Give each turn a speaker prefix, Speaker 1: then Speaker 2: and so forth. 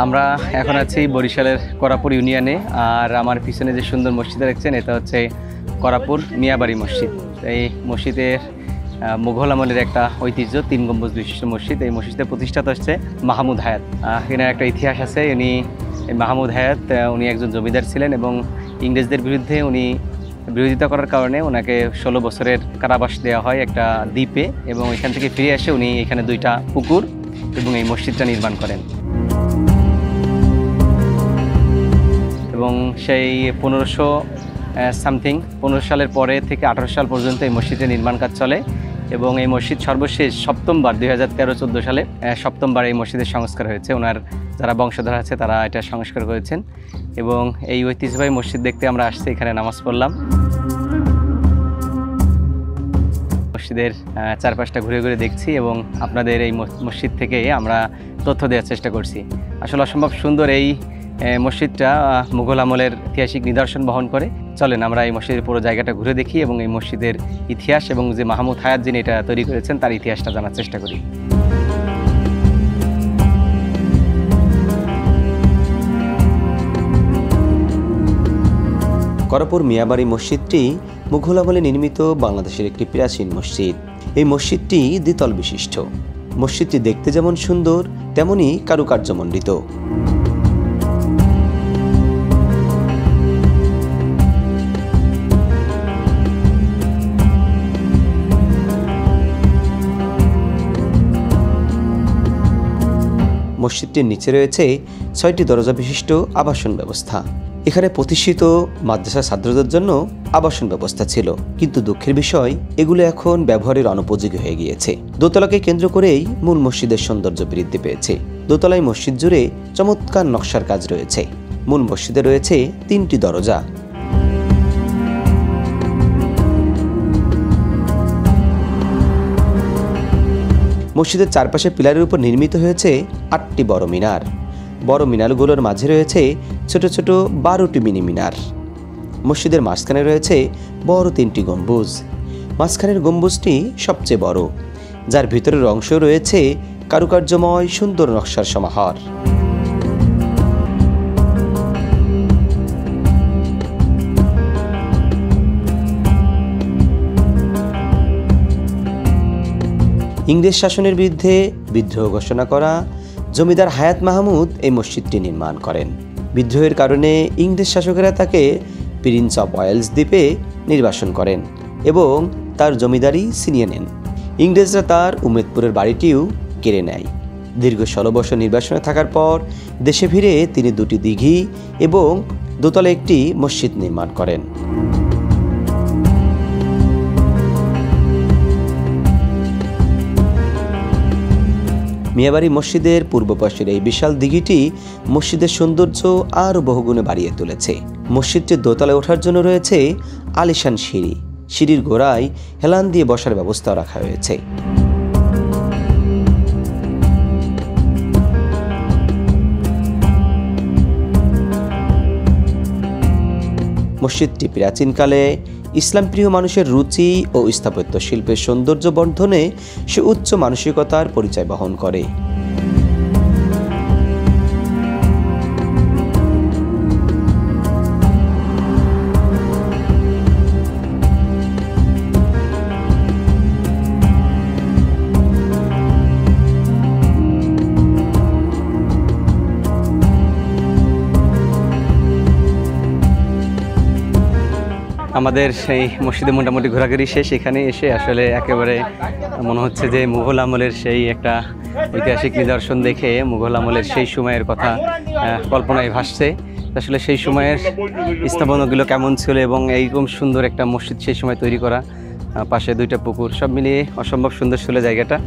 Speaker 1: আমরা এখন আছি বরিশালের করাপুর ইউনিয়নে। আর আমার পিছনে যে সুন্দর মসজিদটা দেখছেন এটা হচ্ছে করাপুর মিয়াবাড়ি মসজিদ। এই মসজিদের মুঘল আমলের একটা ঐতিহ্য, 3 গম্বুজ বিশিষ্ট মসজিদ। এই মসজিদের প্রতিষ্ঠাতা হচ্ছে মাহমুদ হায়াত। এখানে একটা ইতিহাস আছে। মাহমুদ হায়াত উনি একজন জমিদার ছিলেন এবং ইংরেজদের বিরুদ্ধে উনি বিরোধিতা করার কারণে ওনাকে 16 বছরের কারাবাস দেওয়া হয় একটা দ্বীপে, এবং এখান থেকে ফিরে আসে উনি এখানে 2টা পুকুর এবং এই মসজিদটা নির্মাণ করেন। এবং সেই 15 সালের পরে থেকে 18 সাল পর্যন্ত এই মসজিদের নির্মাণ কাজ চলে। এবং এই মসজিদ সর্বশেষ সপ্তমবার 2013-14 সালে সপ্তমবার এই মসজিদের সংস্কার হয়েছে। ওনার যারা বংশধর আছে তারা এটা সংস্কার করেছেন। এবং এই ঐতিহ্যবাহী মসজিদ দেখতে আমরা আসছি, এখানে নামাজ পড়লাম। মসজিদের চারপাশটা ঘুরে ঘুরে দেখছি এবং আপনাদের এই মসজিদ থেকে আমরা তথ্য দেওয়ার চেষ্টা করছি। আসলে অসম্ভব সুন্দর এই মসজিদটা মুঘল আমলের ঐতিহাসিক নিদর্শন বহন করে। চলেন আমরা এই মসজিদের পুরো জায়গাটা ঘুরে দেখি এবং এই মসজিদের ইতিহাস এবং যে মাহমুদ হায়াত যিনি এটা তৈরি করেছেন তার ইতিহাসটা জানার চেষ্টা করি।
Speaker 2: করাপুর মিয়াবাড়ি মসজিদটি মুঘল আমলে নির্মিত বাংলাদেশের একটি প্রাচীন মসজিদ। এই মসজিদটি দ্বিতল বিশিষ্ট। মসজিদটি দেখতে যেমন সুন্দর তেমনি কারুকার্যমণ্ডিত। মসজিদটির নিচে রয়েছে 6টি দরজা বিশিষ্ট আবাসন ব্যবস্থা। এখানে প্রতিষ্ঠিত মাদ্রাসা ছাত্রদের জন্য আবাসন ব্যবস্থা ছিল, কিন্তু দুঃখের বিষয় এগুলো এখন ব্যবহারের অনুপযোগী হয়ে গিয়েছে। দোতলাকে কেন্দ্র করেই মূল মসজিদের সৌন্দর্য বৃদ্ধি পেয়েছে। দোতলায় মসজিদ জুড়ে চমৎকার নকশার কাজ রয়েছে। মূল মসজিদে রয়েছে 3টি দরজা। মসজিদের চারপাশে পিলারের উপর নির্মিত হয়েছে 8টি বড় মিনার। বড় মিনারগুলোর মাঝে রয়েছে ছোট ছোট 12টি মিনি মিনার। মসজিদের মাঝখানে রয়েছে বড় 3টি গম্বুজ। মাঝখানের গম্বুজটি সবচেয়ে বড়, যার ভিতরের অংশ রয়েছে কারুকার্যময় সুন্দর নকশার সমাহার। ইংরেজ শাসনের বিরুদ্ধে বিদ্রোহ ঘোষণা করা জমিদার হায়াত মাহমুদ এই মসজিদটি নির্মাণ করেন। বিদ্রোহের কারণে ইংরেজ শাসকেরা তাকে প্রিন্স অফ ওয়েলস দ্বীপে নির্বাসন করেন এবং তার জমিদারি ছিনিয়ে নেন। ইংরেজরা তার উমেদপুরের বাড়িটিও কেড়ে নেয়। দীর্ঘ 16 বছর নির্বাসনে থাকার পর দেশে ফিরে তিনি 2টি দিঘি এবং দোতলা একটি মসজিদ নির্মাণ করেন। মিয়াবাড়ি মসজিদের পূর্ব পাশের এই বিশাল দিঘিটি মসজিদের সৌন্দর্য আরও বহুগুণে বাড়িয়ে তুলেছে। মসজিদটির দোতলায় ওঠার জন্য রয়েছে আলিশান সিঁড়ি। সিঁড়ির গোড়ায় হেলান দিয়ে বসার ব্যবস্থা রাখা হয়েছে। মসজিদটি প্রাচীনকালে ইসলামপ্রিয় মানুষের রুচি ও স্থাপত্য শিল্পের সৌন্দর্য বর্ধনে সুউচ্চ মানসিকতার পরিচয় বহন করে।
Speaker 1: আমাদের সেই মসজিদে মোটামুটি ঘোরাঘুরি শেষ। এখানে এসে আসলে একেবারে মনে হচ্ছে যে মুঘল আমলের সেই একটা ঐতিহাসিক নিদর্শন দেখে মুঘল আমলের সেই সময়ের কথা কল্পনায় ভাসছে। আসলে সেই সময়ের স্থাপনাগুলো কেমন ছিল এবং এইরকম সুন্দর একটা মসজিদ সেই সময় তৈরি করা, পাশে 2টা পুকুর, সব মিলিয়ে অসম্ভব সুন্দর ছিল জায়গাটা।